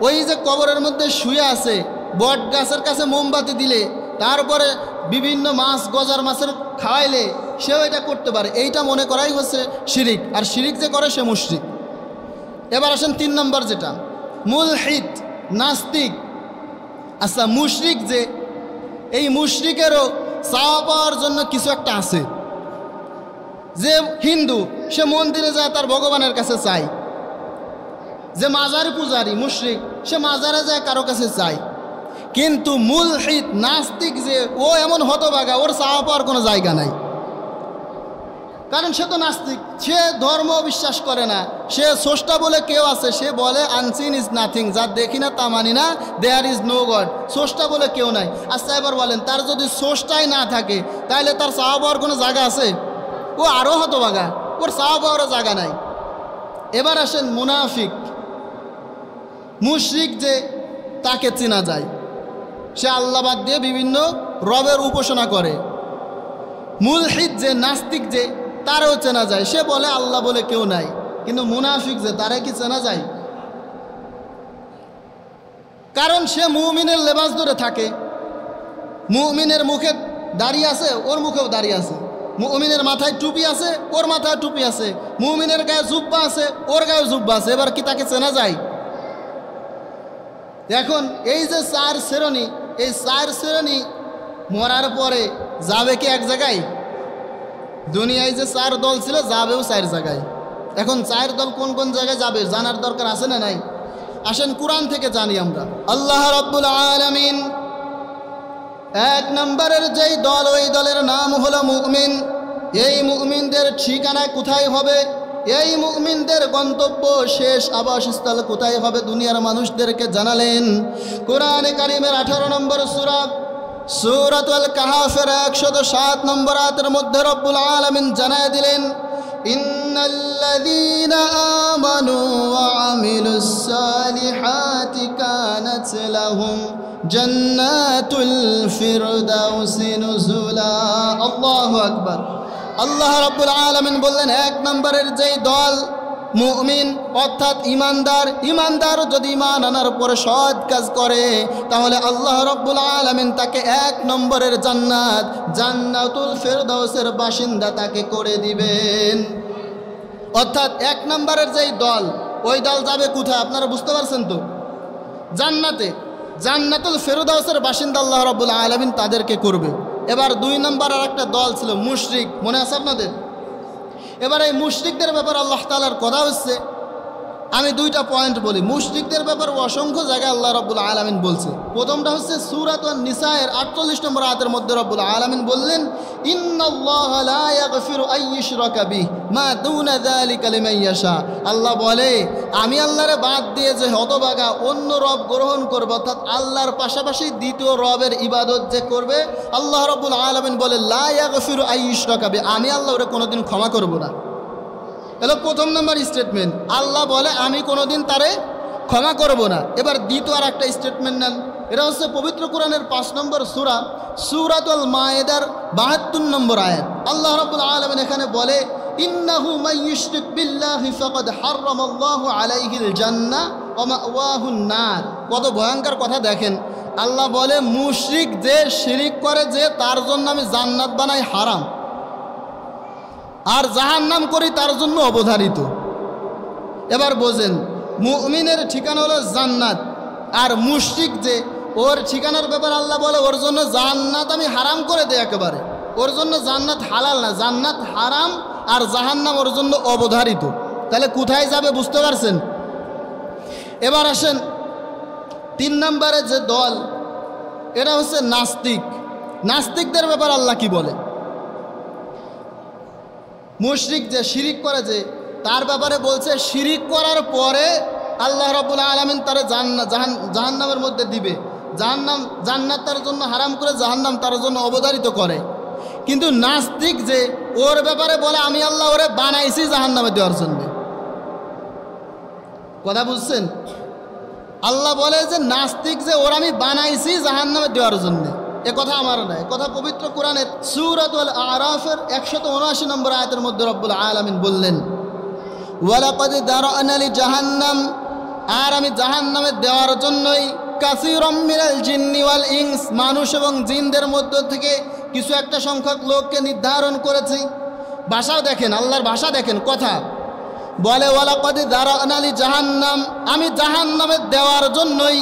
ওই যে কবরের মধ্যে শুয়ে আছে বট গাছের কাছে মোমবাতি দিলে, তারপরে বিভিন্ন মাছ গজার মাছের খাওয়াইলে সেও এটা করতে পারে, এইটা মনে করাই হচ্ছে শিরিক। আর শিরিক যে করে সে মুশরিক। এবার আসেন 3 নম্বর যেটা, মুলহিদ, নাস্তিক। আচ্ছা, মুশরিক যে, এই মুশরিকেরও চাওয়া পাওয়ার জন্য কিছু একটা আছে। যে হিন্দু সে মন্দিরে যায় তার ভগবানের কাছে চায়, যে মাজার পূজারি মুশরিক সে মাজারে যায় কারো কাছে চায়। কিন্তু মুলহিদ, নাস্তিক যে, ও এমন হতভাগা, ওর চাওয়া পাওয়ার কোনো জায়গা নাই। কারণ সে তো নাস্তিক, সে ধর্ম বিশ্বাস করে না, সে স্রষ্টা বলে কেউ আছে, সে বলে আনসিন ইজ নাথিং, যা দেখি না তা মানি না, দেয়ার ইজ নো গড, স্রষ্টা বলে কেউ নাই। আচ্ছা এবার বলেন, তার যদি স্রষ্টাই না থাকে তাহলে তার চাওয়া পাওয়ার কোনো জায়গা আছে? ও আরও হতভাগা, ওর চাওয়া পাওয়ারও জায়গা নাই। এবার আসেন মুনাফিক। মুশরিক যে, তাকে চেনা যায়, সে আল্লাহ বাদ দিয়ে বিভিন্ন রবের উপাসনা করে। মুলহিদ যে, নাস্তিক যে, তারও চেনা যায়, সে বলে আল্লাহ বলে কেউ নাই। কিন্তু মুনাফিক যে, তারে কি চেনা যায়? কারণ সে মুমিনের লেবাস ধরে থাকে। মুমিনের মুখে দাঁড়িয়ে আছে, ওর মুখেও দাঁড়িয়ে আছে। মুমিনের মাথায় টুপি আছে, ওর মাথায় টুপি আছে। মুমিনের গায়ে জুব্বা আছে, ওর গায়ে জুব্বা আছে। এবার কি তাকে চেনা যায়? এখন এই যে 4 শ্রেণী, এই 4 শ্রেণী মরার পরে যাবে কি এক জায়গায়? দুনিয়ায় যে 4 দল ছিল যাবেও 4 জায়গায়। এখন 4 দল কোন কোন জায়গায় যাবে জানার দরকার আছে না নাই? আসেন কুরআন থেকে জানি আমরা। আল্লাহ রাব্বুল আলামিন 1 নম্বরের যেই দল, ওই দলের নাম হলো মুমিন। এই মুমিনদের ঠিকানা কোথায় হবে? এই মুমিনদের গন্তব্য, শেষ আবাসস্থল কোথায় হবে দুনিয়ার মানুষদেরকে জানালেন। কোরআনে কারিমের 18 নম্বর সূরা, সূরাতুল কাহফের 107 নম্বর আয়াতের মধ্যে রব্বুল আলামিন জানায় দিলেন, ইন্নাল্লাযীনা আমানু ওয়া আমিলুস সালিহাতি কানাত লাহুম জান্নাতুল ফিরদাউসি নুজুলা। আল্লাহু আকবার। আল্লাহ রাব্বুল আলামিন বললেন, 1 নম্বরের যেই দল মুমিন অর্থাৎ ইমানদার, ইমানদার যদি ইমান আনার পরে সৎ কাজ করে তাহলে আল্লাহ রাব্বুল আলামিন তাকে 1 নম্বরের জান্নাত, জান্নাতুল ফিরদাউসের বাসিন্দা তাকে করে দিবেন। অর্থাৎ 1 নম্বরের যেই দল, ওই দল যাবে কোথায় আপনারা বুঝতে পারছেন তো? জান্নাতে, জান্নাতুল ফিরদাউসের বাসিন্দা আল্লাহ রাব্বুল আলামিন তাদেরকে করবে। এবার 2 নম্বর আর একটা দল ছিল মুশরিক, মনে আছে আপনাদের? এবার এই মুশরিকদের ব্যাপারে আল্লাহ তাআলার কথা হচ্ছে, আমি 2টা পয়েন্ট বলি। মুশরিকদের ব্যাপারে অসংখ্য জায়গায় আল্লাহ রাব্বুল আলামিন বলছে। প্রথমটা হচ্ছে সূরাতুন নিসায়ের 48 নম্বর আয়াতের মধ্যে রাব্বুল আলামিন বললেন, ইন্নাল্লাহা লা ইয়াগফিরু আইয়ুশরাকা বিহি মা দুনা যালিকা লিমান ইয়াশা। আল্লাহ বলে, আমি আল্লাহরে বাদ দিয়ে যে হতভাগা অন্য রব গ্রহণ করবে, অর্থাৎ আল্লাহর পাশাপাশি দ্বিতীয় রবের ইবাদত যে করবে, আল্লাহ রাব্বুল আলামিন বলে লা ইয়াগফিরু আইয়ুশরাকা বিহি, আমি আল্লাহ ওরে কোনোদিন ক্ষমা করব না। এলো 1 নম্বর স্টেটমেন্ট, আল্লাহ বলে আমি কোনোদিন তারে ক্ষমা করব না। এবার দ্বিতীয় আর একটা স্টেটমেন্ট নেন, এটা হচ্ছে পবিত্র কোরআনের 5 নম্বর সূরা, সূরাতুল মায়েদার 72 নম্বর আয়াত। আল্লাহ রাব্বুল আলামিন এখানে বলে, ইন্নাহু মাইয়ুশরিক বিল্লাহি ফাকাদ হারামাল্লাহু আলাইহিল জান্নাহ ওয়া মাওয়াহুন নার। কত ভয়ঙ্কর কথা দেখেন। আল্লাহ বলে, মুশরিক যে, শিরিক করে যে, তার জন্য আমি জান্নাত বানাই হারাম, আর জাহান্নাম করি তার জন্য অবধারিত। এবার বোঝেন, মুমিনের ঠিকানা হলো জান্নাত, আর মুশরিক যে, ওর ঠিকানার ব্যাপারে আল্লাহ বলে ওর জন্য জান্নাত আমি হারাম করে দেই একেবারে, ওর জন্য জান্নাত হালাল না, জান্নাত হারাম, আর জাহান্নাম ওর জন্য অবধারিত। তাহলে কোথায় যাবে বুঝতে পারছেন? এবার আসেন 3 নম্বরে যে দল, এটা হচ্ছে নাস্তিক। নাস্তিকদের ব্যাপারে আল্লাহ কি বলে? মুশরিক যে, শিরিক করে যে, তার ব্যাপারে বলছে শিরিক করার পরে আল্লাহ রাব্বুল আলামিন তারে জাহান্নামের মধ্যে দিবে। জাহান্নাম, জান্নাত তার জন্য হারাম করে, জাহান্নাম তার জন্য অবধারিত করে। কিন্তু নাস্তিক যে, ওর ব্যাপারে বলে আমি আল্লাহ ওরে বানাইছি জাহান্নামে দেওয়ার জন্য। কথা বুঝছেন? আল্লাহ বলে যে নাস্তিক যে ওরা আমি বানাইছি জাহান্নামে দেওয়ার জন্য, এ কথা আমার নয়, কথা পবিত্র কোরআনের সূরাতুল আরাফের 179 নম্বর আয়াতের মধ্যে রব্বুল আলামিন বললেন, ওয়ালাকাদ দারা'না লিজাহান্নাম, আর আমি জাহান্নামে দেওয়ার জন্যই কাসীরাম মিনাল জিন্নি ওয়াল ইনস, মানুষ এবং জিনদের মধ্য থেকে কিছু একটা সংখ্যক লোককে নির্ধারণ করেছি। ভাষাও দেখেন, আল্লাহর ভাষা দেখেন, কথা বলে ওয়ালাকাদ দারা'না লিজাহান্নাম, আমি জাহান্নামে দেওয়ার জন্যই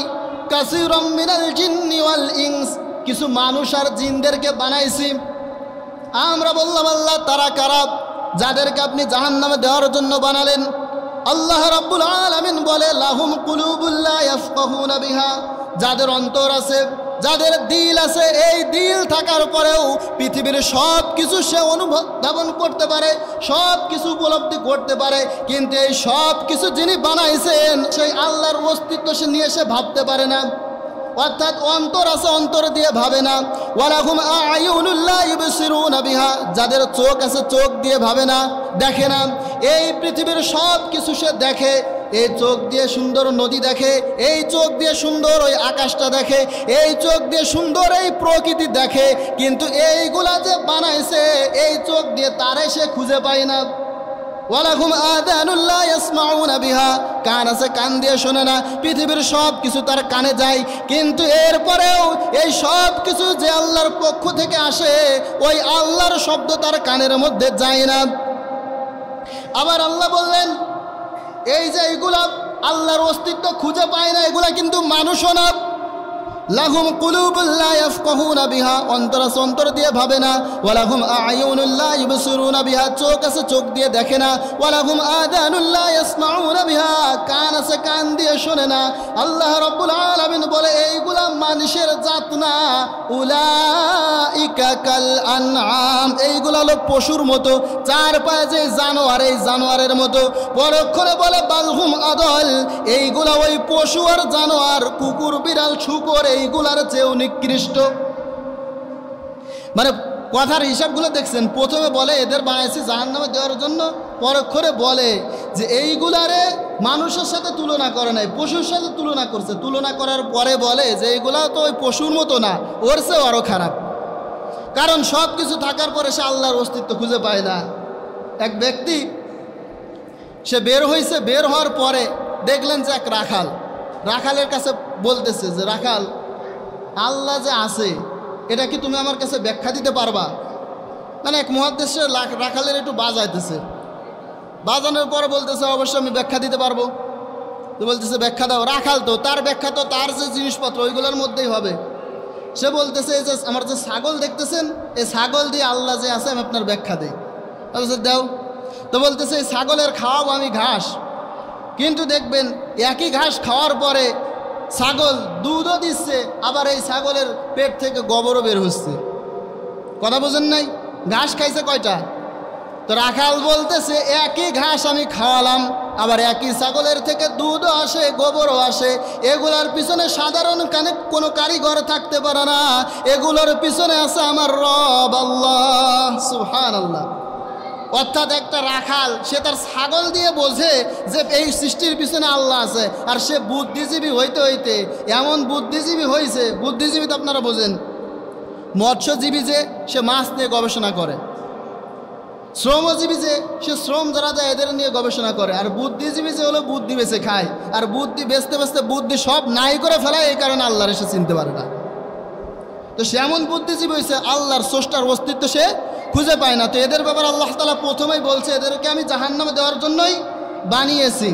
কাসীরাম মিনাল জিন্নি ওয়াল ইনস, কিছু মানুষ আর জিনদেরকে বানাইছি। আমরা বললাম আল্লাহ তারা কারা যাদেরকে আপনি জাহান্নামে দেওয়ার জন্য বানালেন? আল্লাহ রাব্বুল আলামিন বলে লাহুম কুলুবুল লা ইয়াফকাহুনা বিহা, যাদের অন্তর আছে, যাদের দিল আছে, এই দিল থাকার পরেও পৃথিবীর সব কিছু সে অনুধাবন করতে পারে, সব কিছু উপলব্ধি করতে পারে, কিন্তু এই সব কিছু যিনি বানাইছেন সেই আল্লাহর অস্তিত্ব সে নিয়ে সে ভাবতে পারে না। অর্থাৎ অন্তর আছে, অন্তর দিয়ে ভাবে না। ওয়ালাহুম আ'য়ুনুল লা ইবসিরুনা বিহা, যাদের চোখ আছে চোখ দিয়ে ভাবে না, দেখে না। এই পৃথিবীর সব কিছু সে দেখে, এই চোখ দিয়ে সুন্দর নদী দেখে, এই চোখ দিয়ে সুন্দর ওই আকাশটা দেখে, এই চোখ দিয়ে সুন্দর এই প্রকৃতি দেখে, কিন্তু এইগুলা যে বানাইছে এই চোখ দিয়ে তারে সে খুঁজে পায় না। ওয়ালাহুম আযানুল লা ইয়াসমাউনা বিহা, কান আছে কান দিয়ে শোনে না, পৃথিবীর সব কিছু তার কানে যায়, কিন্তু এরপরেও এই সব কিছু যে আল্লাহর পক্ষ থেকে আসে ওই আল্লাহর শব্দ তার কানের মধ্যে যায় না। আবার আল্লাহ বললেন এই যে এইগুলা আল্লাহর অস্তিত্ব খুঁজে পায় না, এগুলা কিন্তু মানুষও না। লাহুম কুলুবুল লা ইয়াফকাহুনা বিহা, অন্তর আছে অন্তর দিয়ে ভাবে না। ওয়ালাহুম আ'য়ুনুল লা ইবসিরুনা বিহা, চোখ আছে চোখ দিয়ে দেখে না। ওয়ালাহুম আযানুল লা ইয়াসমাউনা বিহা, কান আছে কান দিয়ে শোনে না। আল্লাহ রাব্বুল আলামিন বলে এইগুলা মানুষের জাত না, উলাইকা কাল আনআম, এইগুলা হলো পশুর মতো, চার পায়ে যে জানোয়ার এই জানোয়ারের মতো। পরক্ষণে বলে বালহুম আদল, এইগুলা ওই পশু আর জানোয়ার, কুকুর বিড়াল শুকর এইগুলার চেয়েও নিকৃষ্ট। মানে কথার হিসাবগুলো দেখছেন, প্রথমে বলে এদের বানাইছি জাহান্নামে দেওয়ার জন্য, পরক্ষণে বলে যে এইগুলারে মানুষের সাথে তুলনা করে নাই, পশুর সাথে তুলনা করছে। তুলনা করার পরে বলে যে এইগুলা তো ওই পশুর মতো না, ওর চেয়েও আরও খারাপ। কারণ সব কিছু থাকার পরে সে আল্লাহর অস্তিত্ব খুঁজে পায় না। এক ব্যক্তি সে বের হয়েছে, বের হওয়ার পরে দেখলেন যে এক রাখালের কাছে বলতেছে যে রাখাল, আল্লাহ যে আছে এটা কি তুমি আমার কাছে ব্যাখ্যা দিতে পারবা? মানে এক মুহাদ্দিস রাখালের একটু বাজাইতেছে, বাজানোর পরে বলতেছে অবশ্যই আমি ব্যাখ্যা দিতে পারবো। তো বলতেছে ব্যাখ্যা দাও। রাখাল তো তার ব্যাখ্যা তো তার যে জিনিসপত্র ওইগুলোর মধ্যেই হবে। সে বলতেছে এই যে আমার যে ছাগল দেখতেছেন, এই ছাগল দিয়ে আল্লাহ যে আছে আমি আপনার ব্যাখ্যা দিই। বলছে দাও। তো বলতেছে এই ছাগলের খাওয়াবো আমি ঘাস, কিন্তু দেখবেন একই ঘাস খাওয়ার পরে ছাগল দুধও দিচ্ছে, আবার এই ছাগলের পেট থেকে গোবরও বের হচ্ছে। কথা বোঝেন নাই? ঘাস খাইছে কয়টা? তো রাখাল বলতেছে একই ঘাস আমি খাওয়ালাম, আবার একই ছাগলের থেকে দুধও আসে গোবরও আসে। এগুলোর পিছনে সাধারণ কোনো কারিগর থাকতে পারে না, এগুলোর পিছনে আছে আমার রব আল্লাহ, সুবহানাল্লাহ। অর্থাৎ একটা রাখাল সে তার ছাগল দিয়ে বোঝে যে এই সৃষ্টির পিছনে আল্লাহ আছে, আর সে বুদ্ধিজীবী হইতে হইতে এমন বুদ্ধিজীবী হয়েছে। বুদ্ধিজীবী তো আপনারা বোঝেন, মৎস্যজীবী যে সে মাছ নিয়ে গবেষণা করে, শ্রমজীবী যে সে শ্রম যারা যায় এদের নিয়ে গবেষণা করে, আর বুদ্ধিজীবী যে হলো বুদ্ধি বেছে খায়, আর বুদ্ধি বেচতে বেচতে বুদ্ধি সব নাই করে ফেলায়, এই কারণে আল্লাহর সে চিনতে পারে না। তো সে এমন বুদ্ধিজীবী হয়েছে আল্লাহর স্রষ্টার অস্তিত্ব সে খুঁজে পায় না। তো এদের ব্যাপারে আল্লাহ তাআলা প্রথমেই বলছে এদেরকে আমি জাহান্নামে দেওয়ার জন্যই বানিয়েছি।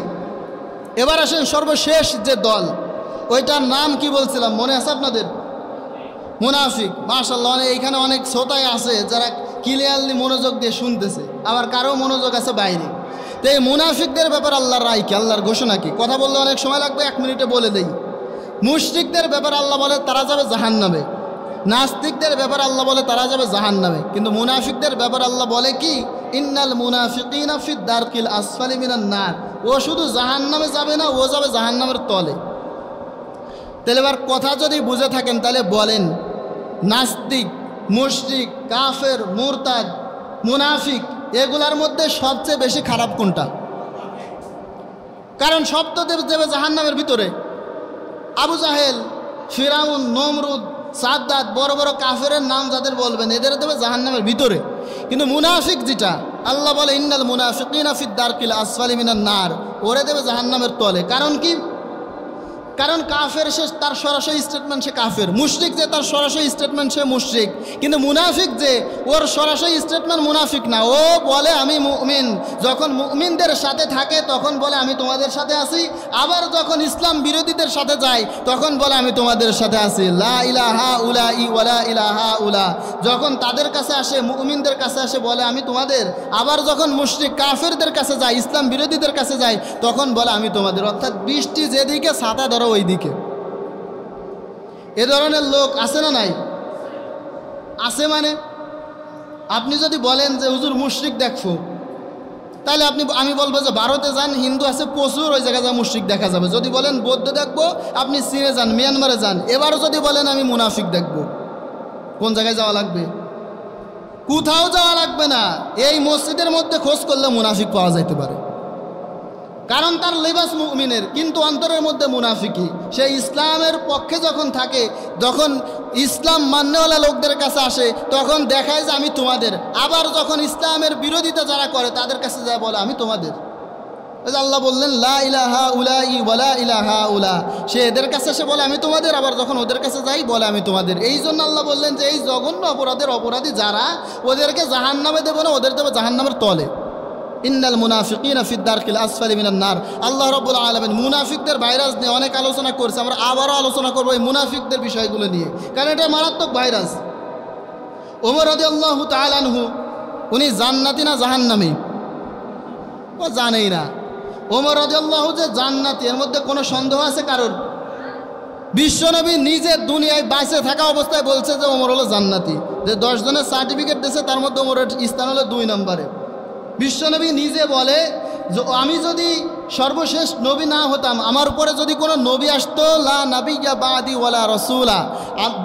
এবার আসেন সর্বশেষ যে দল, ওইটার নাম কি বলছিলাম মনে আছে আপনাদের? মুনাফিক। মাশাআল্লাহ, এইখানে অনেক শ্রোতায় আছে যারা ক্লিয়ারলি মনোযোগ দিয়ে শুনতেছে, আবার কারো মনোযোগ আছে বাইরে। তো এই মুনাফিকদের ব্যাপারে আল্লাহর রায় কি, আল্লাহর ঘোষণা কি? কথা বললে অনেক সময় লাগবে, 1 মিনিটে বলে দেই। মুশরিকদের ব্যাপারে আল্লাহ বলে তারা যাবে জাহান্নামে, নাস্তিকদের ব্যাপারে আল্লাহ বলে তারা যাবে জাহান্নামে। কিন্তু মুনাফিকদের ব্যাপারে আল্লাহ বলে কি, ইন্নাল মুনাফিকিনা ফিদ দারকিল আসফালি মিনান নার, ও শুধু জাহান্নামে যাবে না, ও যাবে জাহান্নামের তলে। তাহলে এবার কথা যদি বুঝে থাকেন তাহলে বলেন নাস্তিক, মুশরিক, কাফের, মুরতাদ, মুনাফিক এগুলার মধ্যে সবচেয়ে বেশি খারাপ কোনটা? কারণ সব তো দেবে জাহান্নামের ভিতরে। আবু জাহেল, ফিরাউন, নমরুদ, সাদ্দাত, বড় বড় কাফেরের নাম যাদের বলবেন এদের দেবে জাহান্নামের ভিতরে। কিন্তু মুনাফিক যেটা আল্লাহ বলে ইন্নাল মুনাফিকিনা ফিদ দারকিল আসফালি মিনান নার, ওরে দেবে জাহান্নামের তলে। কারণ কি? কারণ কাফের সে তার সরাসরি স্টেটমেন্ট সে কাফের, মুশরিক যে তার সরাসরি স্টেটমেন্ট সে মুশরিক। কিন্তু মুনাফিক যে ওর সরাসরি স্টেটমেন্ট মুনাফিক না, ও বলে আমি মুমিন। যখন মুমিনদের সাথে থাকে তখন বলে আমি তোমাদের সাথে আছি, আবার যখন ইসলাম বিরোধীদের সাথে যায় তখন বলে আমি তোমাদের সাথে আছি। লা ইলাহা উলাই ওয়ালা ইলাহা উলা, যখন তাদের কাছে আসে মুমিনদের কাছে আসে বলে আমি তোমাদের, আবার যখন মুশরিক কাফেরদের কাছে যায় ইসলাম বিরোধীদের কাছে যায় তখন বলে আমি তোমাদের। অর্থাৎ বৃষ্টি যেদিকে ছাতা ধরো ওই দিকে। এ ধরনের লোক আছে না নাই? আছে। মানে আপনি যদি বলেন যে হুজুর মুশরিক দেখো, তাহলে আমি বলবো যে ভারতে যান, হিন্দু আছে প্রচুর, ওই জায়গায় যা মুশরিক দেখা যাবে। যদি বলেন বৌদ্ধ দেখবো, আপনি চীনে যান, মিয়ানমারে যান। এবারও যদি বলেন আমি মুনাফিক দেখবো, কোন জায়গায় যাওয়া লাগবে? কোথাও যাওয়া লাগবে না, এই মসজিদের মধ্যে খোঁজ করলে মুনাফিক পাওয়া যাইতে পারে। কারণ তার লেবাস মুমিনের, কিন্তু অন্তরের মধ্যে মুনাফিকি। সে ইসলামের পক্ষে যখন থাকে, যখন ইসলাম মান্যওয়ালা লোকদের কাছে আসে তখন দেখায় যে আমি তোমাদের, আবার যখন ইসলামের বিরোধিতা যারা করে তাদের কাছে যায় বলে আমি তোমাদের। আল্লাহ বললেন লা ইলাহা উলাই ওয়ালা ইলাহা উলা, সে এদের কাছে সে বলে আমি তোমাদের, আবার যখন ওদের কাছে যাই বলে আমি তোমাদের। এই জন্য আল্লাহ বললেন যে এই জঘন্য অপরাধী যারা, ওদেরকে জাহান্নামে দেবে না, ওদের দেবে জাহান্নামের তলে। ইন্নাল মুনাফিকিনা ফিদ দারকিল আসফালি মিনান নার। আল্লাহ রাব্বুল আলামিন মুনাফিকদের ভাইরাস নিয়ে অনেক আলোচনা করেছে, আমরা আবারও আলোচনা করবো এই মুনাফিকদের বিষয়গুলো নিয়ে, কারণ এটা মারাত্মক ভাইরাস। ওমর রাদিয়াল্লাহু তাআলা আনহু, উনি জান্নাতি না জাহান্নামী? ও জানেই না। ওমর রাদিয়াল্লাহু যে জান্নাতি এর মধ্যে কোনো সন্দেহ আছে কারোর? বিশ্বনবী নিজে দুনিয়ায় বাইসে থাকা অবস্থায় বলছে যে ওমর হলো জান্নাতি। যে 10 জনের সার্টিফিকেট দিয়েছে তার মধ্যে ওমরের স্থান হলো 2 নম্বরে। বিশ্বনবী নিজে বলে যে আমি যদি সর্বশেষ নবী না হতাম, আমার উপরে যদি কোনো নবী আসতো, লা নাবিয়্যা বাদি ওয়ালা রাসূলা,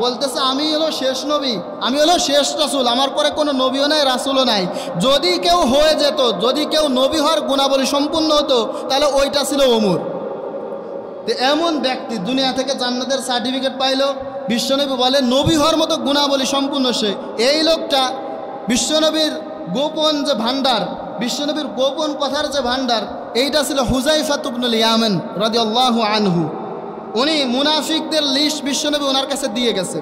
বলতেছে আমি হলো শেষ নবী, আমি হলো শেষ রাসূল, আমার পরে কোনো নবীও নাই রাসূলও নাই। যদি কেউ হয়ে যেত, যদি কেউ নবী হওয়ার গুণাবলী সম্পূর্ণ হতো, তাহলে ওইটা ছিল ওমর। তো এমন ব্যক্তি দুনিয়া থেকে জান্নাতের সার্টিফিকেট পাইলো, বিশ্বনবী বলে নবী হওয়ার মতো গুণাবলী সম্পূর্ণ সে। এই লোকটা বিশ্বনবীর গোপন যে ভান্ডার, বিশ্বনবীর গোপন কথার যে ভান্ডার, এইটা ছিল হুযায়ফা ইবনুল ইয়ামান রাদিয়াল্লাহু আনহু। উনি মুনাফিকদের লিস্ট বিশ্বনবী ওনার কাছে দিয়ে গেছে।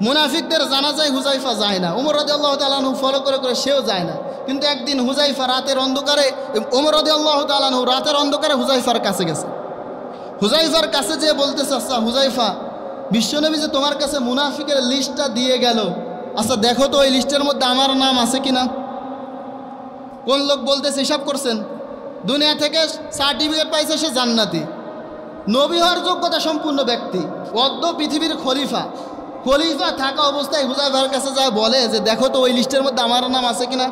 মুনাফিকদের জানাজায় হুযায়ফা যায় না, ওমর রাদিয়াল্লাহু তাআলা আনহু ফলো করে করে সেও যায় না। কিন্তু একদিন হুযায়ফা রাতের অন্ধকারে, ওমর রাদিয়াল্লাহু তাআলা আনহু রাতের অন্ধকারে হুযায়ফার কাছে গেছে। হুযায়ফার কাছে যেয়ে বলতেছে, আচ্ছা হুযায়ফা, বিশ্বনবী যে তোমার কাছে মুনাফিকের লিস্টটা দিয়ে গেল, আচ্ছা দেখো তো ওই লিস্টের মধ্যে আমার নাম আছে কিনা। কোন লোক বলতেছে হিসাব করছেন, দুনিয়া থেকে সার্টিফিকেট পাইছে সে জান্নাতি, নবী হওয়ার যোগ্যতা সম্পূর্ণ ব্যক্তি, অদ্য পৃথিবীর খলিফা থাকা অবস্থায় হুযায়ফার কাছে যায় বলে যে দেখো তো ওই লিস্টের মধ্যে আমার নাম আছে কিনা।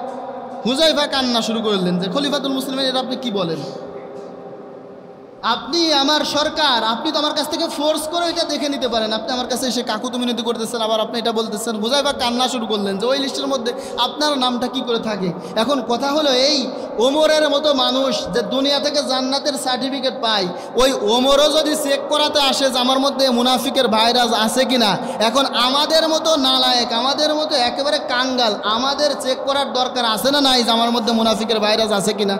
হুযায়ফা কান্না শুরু করলেন যে খলিফাতুল মুসলিমিন, এটা আপনি কি বলেন? আপনি আমার সরকার, আপনি তো আমার কাছ থেকে ফোর্স করে এটা দেখে নিতে পারেন, আপনি আমার কাছে এসে কাকুতি মিনতি করতেছেন, আবার আপনি এটা বলতেছেন। হুযায়ফা কান্না শুরু করলেন যে ওই লিস্টের মধ্যে আপনার নামটা কি করে থাকে। এখন কথা হলো এই, ওমরের মতো মানুষ যে দুনিয়া থেকে জান্নাতের সার্টিফিকেট পায়, ওই ওমরও যদি চেক করাতে আসে যে আমার মধ্যে মুনাফিকের ভাইরাস আছে কিনা, এখন আমাদের মতো নালায়েক, আমাদের মতো একেবারে কাঙ্গাল, আমাদের চেক করার দরকার আছে না নাই যে আমার মধ্যে মুনাফিকের ভাইরাস আছে কিনা?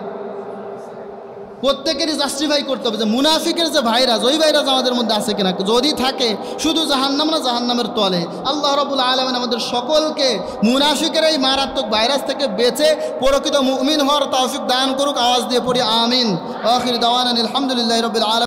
প্রত্যেকেরই জাস্টিফাই করতে হবে যে মুনাফিকের যে ভাইরাস, ওই ভাইরাস আমাদের মধ্যে আছে কিনা। যদি থাকে শুধু জাহান্নাম না জাহান্নামের তলে। আল্লাহ রাব্বুল আলামিন আমাদের সকলকে মুনাফিকের এই মারাত্মক ভাইরাস থেকে বেঁচে প্রকৃত মুমিন হওয়ার তৌফিক দান করুক। আওয়াজ দিয়ে পড়ি আমিন। আখির দাওয়ানা আলহামদুলিল্লাহি রাব্বিল আলামিন।